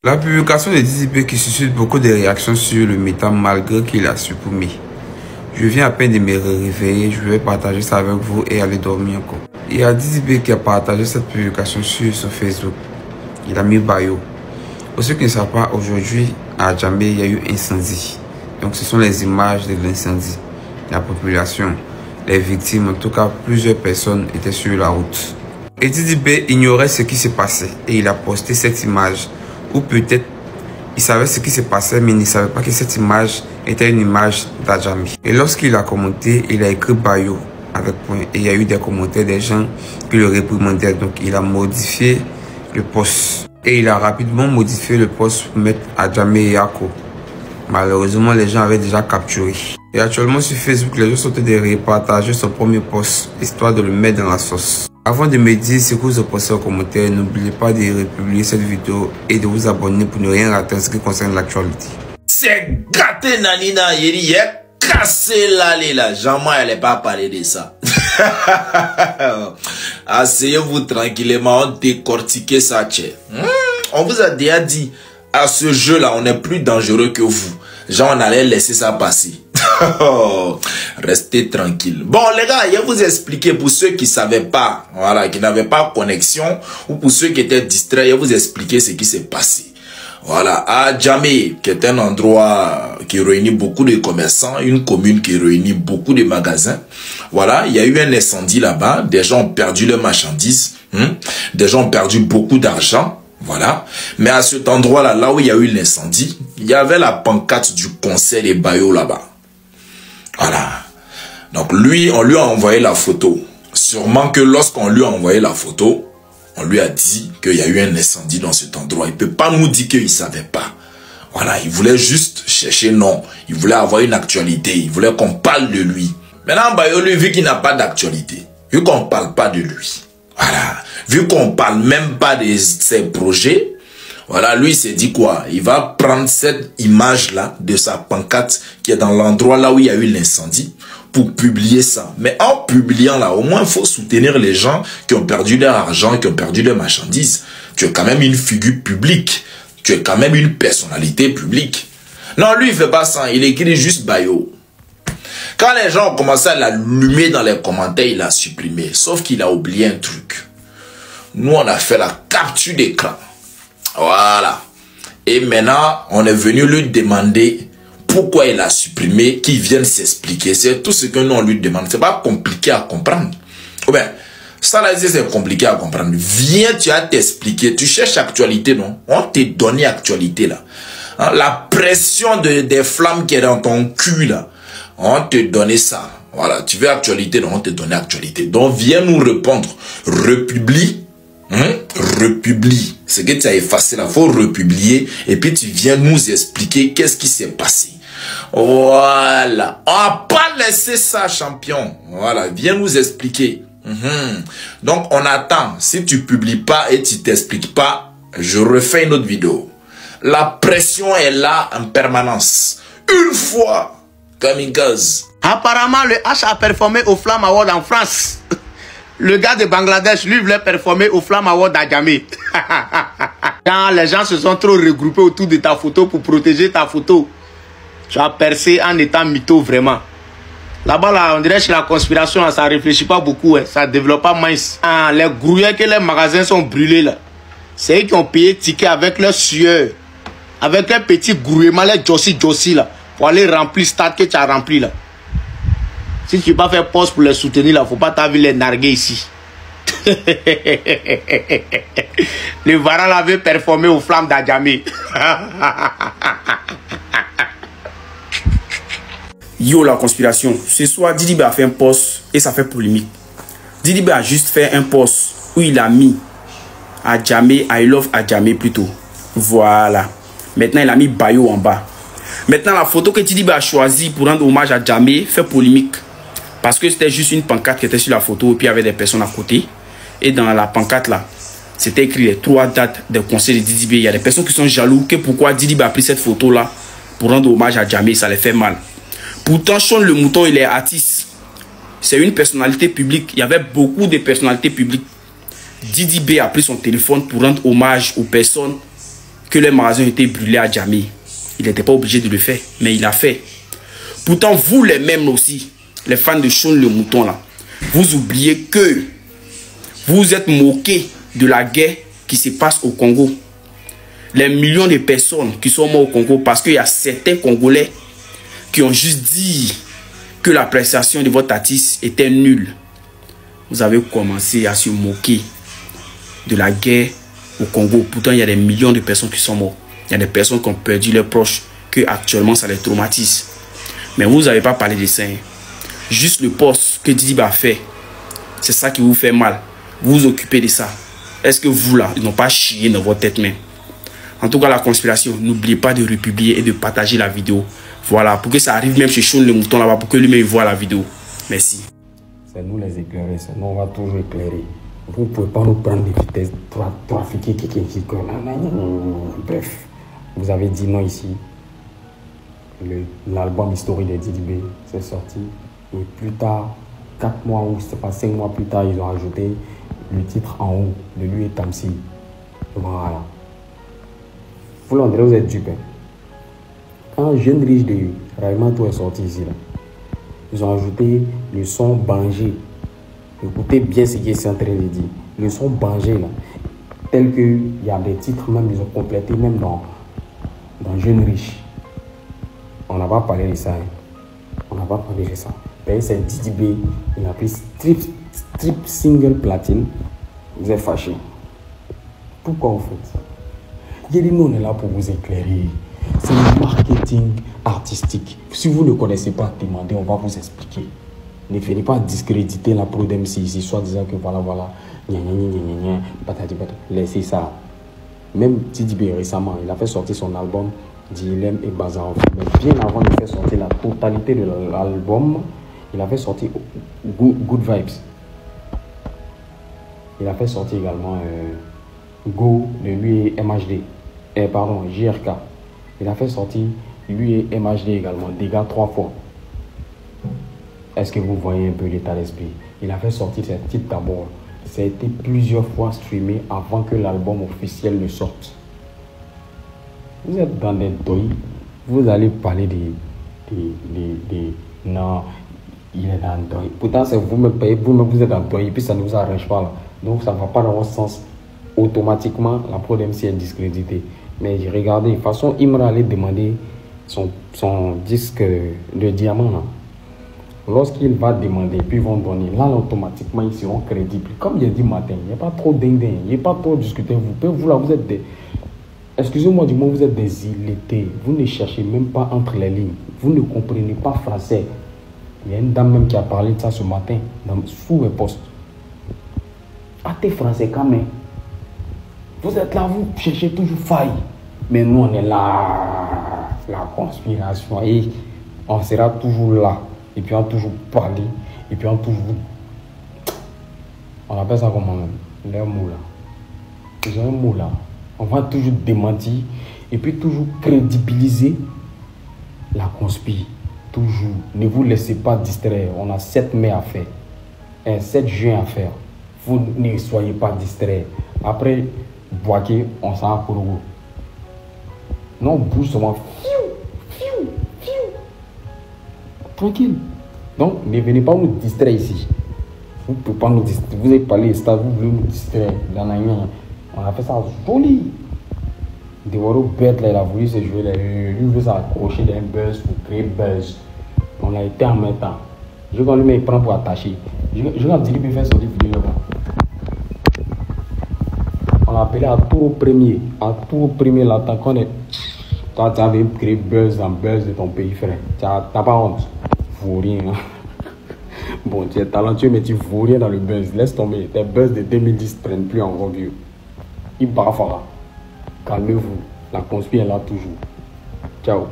La publication de Didi B qui suscite beaucoup de réactions sur le métal malgré qu'il a supprimé. Je viens à peine de me réveiller, je vais partager ça avec vous et aller dormir encore. Il y a Didi B qui a partagé cette publication sur son Facebook. Il a mis Bayo. Pour ceux qui ne savent pas, aujourd'hui à Djamé, il y a eu incendie. Donc ce sont les images de l'incendie. La population, les victimes, en tout cas plusieurs personnes étaient sur la route. Et Didi B ignorait ce qui se passait et il a posté cette image. Ou peut-être il savait ce qui se passait mais il ne savait pas que cette image était une image d'Adjamé. Et lorsqu'il a commenté, il a écrit Bayo avec point. Et il y a eu des commentaires des gens qui le réprimandaient. Donc il a modifié le post. Et il a rapidement modifié le post pour mettre Adjamé et Yako. Malheureusement, les gens avaient déjà capturé. Et actuellement sur Facebook, les gens sont en train de repartager son premier post, histoire de le mettre dans la sauce. Avant de me dire ce que vous en pensez en commentaire, n'oubliez pas de republier cette vidéo et de vous abonner pour ne rien rater en ce qui concerne l'actualité. C'est gâté Nanina Yeri, il est cassé là. Jamais elle n'est pas parlé de ça. Asseyez-vous tranquillement, on décortiquer ça. On vous a déjà dit, à ce jeu-là, on est plus dangereux que vous. Genre, on allait laisser ça passer. Restez tranquille. Bon les gars, je vais vous expliquer pour ceux qui ne savaient pas, voilà, qui n'avaient pas connexion, ou pour ceux qui étaient distraits, je vais vous expliquer ce qui s'est passé. Voilà, à Djamé, qui est un endroit qui réunit beaucoup de commerçants, une commune qui réunit beaucoup de magasins. Voilà, il y a eu un incendie là-bas, des gens ont perdu leurs marchandises, des gens ont perdu beaucoup d'argent. Voilà. Mais à cet endroit-là, là où il y a eu l'incendie, il y avait la pancarte du conseil des Bayo là-bas. Voilà. Donc lui, on lui a envoyé la photo. Sûrement que lorsqu'on lui a envoyé la photo, on lui a dit qu'il y a eu un incendie dans cet endroit. Il ne peut pas nous dire qu'il ne savait pas. Voilà, il voulait juste chercher non. Il voulait avoir une actualité. Il voulait qu'on parle de lui. Maintenant, Bayo, lui, vu qu'il n'a pas d'actualité, vu qu'on ne parle pas de lui, voilà, vu qu'on ne parle même pas de ses projets, voilà, lui il s'est dit quoi? Il va prendre cette image-là de sa pancarte qui est dans l'endroit là où il y a eu l'incendie pour publier ça. Mais en publiant là, au moins il faut soutenir les gens qui ont perdu leur argent, qui ont perdu leur marchandises. Tu es quand même une figure publique. Tu es quand même une personnalité publique. Non, lui il fait pas ça, il écrit juste Bayo. Quand les gens ont commencé à l'allumer dans les commentaires, il a supprimé. Sauf qu'il a oublié un truc. Nous, on a fait la capture d'écran. Voilà. Et maintenant, on est venu lui demander pourquoi il a supprimé, qu'il vienne s'expliquer. C'est tout ce que nous, on lui demande. C'est pas compliqué à comprendre. Ou bien, ça là, c'est compliqué à comprendre. Viens, tu vas t'expliquer. Tu cherches actualité, non? On t'a donné actualité, là. Hein? La pression des flammes qui est dans ton cul, là. On te donnait ça. Voilà, tu veux actualité, donc on te donnait actualité. Donc viens nous répondre. Republie. Republie. C'est que tu as effacé là. Il faut republier. Et puis tu viens nous expliquer qu'est-ce qui s'est passé. Voilà. On n'a pas laissé ça, champion. Voilà, viens nous expliquer. Donc on attend. Si tu publies pas et tu t'expliques pas, je refais une autre vidéo. La pression est là en permanence. Une fois. Kamikaze. Apparemment, le H a performé au Flamme Award en France. Le gars de Bangladesh, lui, voulait performer au Flamme Award à Djamé. Quand les gens se sont trop regroupés autour de ta photo pour protéger ta photo, tu as percé en étant mytho, vraiment. Là-bas, là, on dirait que la conspiration, là, ça ne réfléchit pas beaucoup. Hein. Ça ne développe pas mince. Ah, les grouillers que les magasins sont brûlés, là. C'est eux qui ont payé ticket avec leur sueur. Avec un petit grouillement, les jossi, là. Pour aller remplir le stade que tu as rempli là. Si tu ne peux pas faire pause pour les soutenir là, il ne faut pas t'avoir les narguer ici. Le Varan avait performé aux flammes d'Adjamé. Yo la conspiration. Ce soir, Didi B a fait un post et ça fait polémique. Didi B a juste fait un post où il a mis Adjamé, I love Adjamé plutôt. Voilà. Maintenant, il a mis Bayo en bas. Maintenant, la photo que Didi B a choisie pour rendre hommage à Djamé fait polémique. Parce que c'était juste une pancarte qui était sur la photo et puis il y avait des personnes à côté. Et dans la pancarte là, c'était écrit les 3 dates des concerts de Didi B. Il y a des personnes qui sont jaloux que pourquoi Didi B a pris cette photo là pour rendre hommage à Djamé, ça les fait mal. Pourtant, Sean le Mouton, il est artiste. C'est une personnalité publique. Il y avait beaucoup de personnalités publiques. Didi B a pris son téléphone pour rendre hommage aux personnes que les magasins étaient brûlés à Djamé. Il n'était pas obligé de le faire, mais il a fait. Pourtant, vous les mêmes aussi, les fans de Shaun le Mouton là, vous oubliez que vous êtes moqués de la guerre qui se passe au Congo. Les millions de personnes qui sont mortes au Congo parce qu'il y a certains Congolais qui ont juste dit que l'appréciation de votre artiste était nulle. Vous avez commencé à se moquer de la guerre au Congo. Pourtant, il y a des millions de personnes qui sont mortes. Il y a des personnes qui ont perdu leurs proches, que actuellement ça les traumatise. Mais vous n'avez pas parlé de ça. Hein. Juste le poste que Didi a fait, c'est ça qui vous fait mal. Vous vous occupez de ça. Est-ce que vous là, ils n'ont pas chié dans votre tête même? En tout cas, la conspiration, n'oubliez pas de republier et de partager la vidéo. Voilà, pour que ça arrive même chez Shaun le Mouton là-bas, pour que lui-même voit la vidéo. Merci. C'est nous les éclairés, nous on va toujours éclairer. Vous ne pouvez pas nous prendre des vitesses, trafiquer quelqu'un qui connaît. Bref, vous avez dit non ici. L'album historique de Didi B, c'est sorti. Et plus tard, 4 mois ou c'est pas 5 mois plus tard, ils ont ajouté le titre en haut de lui et Tamsi. Voilà. Vous l'André, vous êtes dupe. Quand Jeune Riche de Raymato est sorti ici, là, ils ont ajouté le son Bangé. Écoutez bien ce qu'ils sont en train de dire. Le son Bangé, là, tel qu'il y a des titres, même ils ont complété, même dans Jeune Riche. On n'a pas parlé de ça. Hein. On n'a pas parlé de ça. C'est Didi B, il a pris strip single platine. Vous êtes fâché. Pourquoi vous faites ça? Il dit nous on est là pour vous éclairer. C'est le marketing artistique. Si vous ne connaissez pas, demandez, on va vous expliquer. Ne fallait pas discréditer la pro d'MC ici, soit disant que voilà, laissez ça. Même Didi B récemment, il a fait sortir son album Dilem et Bazar. Mais bien avant de faire sortir la totalité de l'album, il a fait sortir Good Vibes. Il a fait sortir également Go de lui et MHD. Pardon, JRK. Il a fait sortir lui et MHD également. Dégâts 3 fois. Est-ce que vous voyez un peu l'état d'esprit? Il a fait sortir ce titre d'abord. Ça a été plusieurs fois streamé avant que l'album officiel ne sorte. Vous êtes dans des deuils. Vous allez parler non, il est dans le deuil. Pourtant, c'est vous-même payez, vous-même vous êtes dans le deuil. Et puis ça ne vous arrange pas là. Donc ça ne va pas dans votre sens. Automatiquement, la pro d'MC est discréditée. Mais regardez, de toute façon, Imra allait demander son disque de diamant là. Lorsqu'il va demander, puis ils vont donner, là, automatiquement, ils seront crédibles. Comme j'ai dit matin, il n'y a pas trop d'indin, il n'y a pas trop discuter. Vous là, vous êtes des... Excusez-moi du mot, vous êtes des illettrés. Vous ne cherchez même pas entre les lignes. Vous ne comprenez pas français. Il y a une dame même qui a parlé de ça ce matin, sous mes postes. Ah, t'es français quand même. Vous êtes là, vous cherchez toujours faille. Mais nous, on est là. La conspiration. Et on sera toujours là. Et puis on va toujours parler. Et puis on toujours... On appelle ça comment même? Les mots là. Ils ont un mot là. On va toujours démentir. Et puis toujours crédibiliser la conspiration. Toujours. Ne vous laissez pas distraire. On a 7 mai à faire. 7 juin à faire. Vous ne soyez pas distraits. Après, Boaké, on s'en va pour vous. Non, on bouge seulement. Tranquille. Donc, ne venez pas nous distraire ici. Vous ne pouvez pas nous distraire. Vous avez parlé, vous voulez nous distraire. On a fait ça joli. Devoro bête là, il a voulu se jouer. Lui, il veut s'accrocher d'un buzz pour créer buzz. On a été en même temps. Je vais lui prendre pour attacher. Je vais dire qu'il faire sortir vidéo là-bas. On l'a appelé à tout premier. À tout premier là, tant qu'on est. Toi, tu avais créé buzz dans buzz de ton pays, frère. Tu n'as pas honte. Vaut rien. Bon, tu es talentueux, mais tu vaux rien dans le buzz. Laisse tomber. Tes buzz de 2010 ne prennent plus en gros vieux. Il part. Calmez-vous. La conspiration est là toujours. Ciao.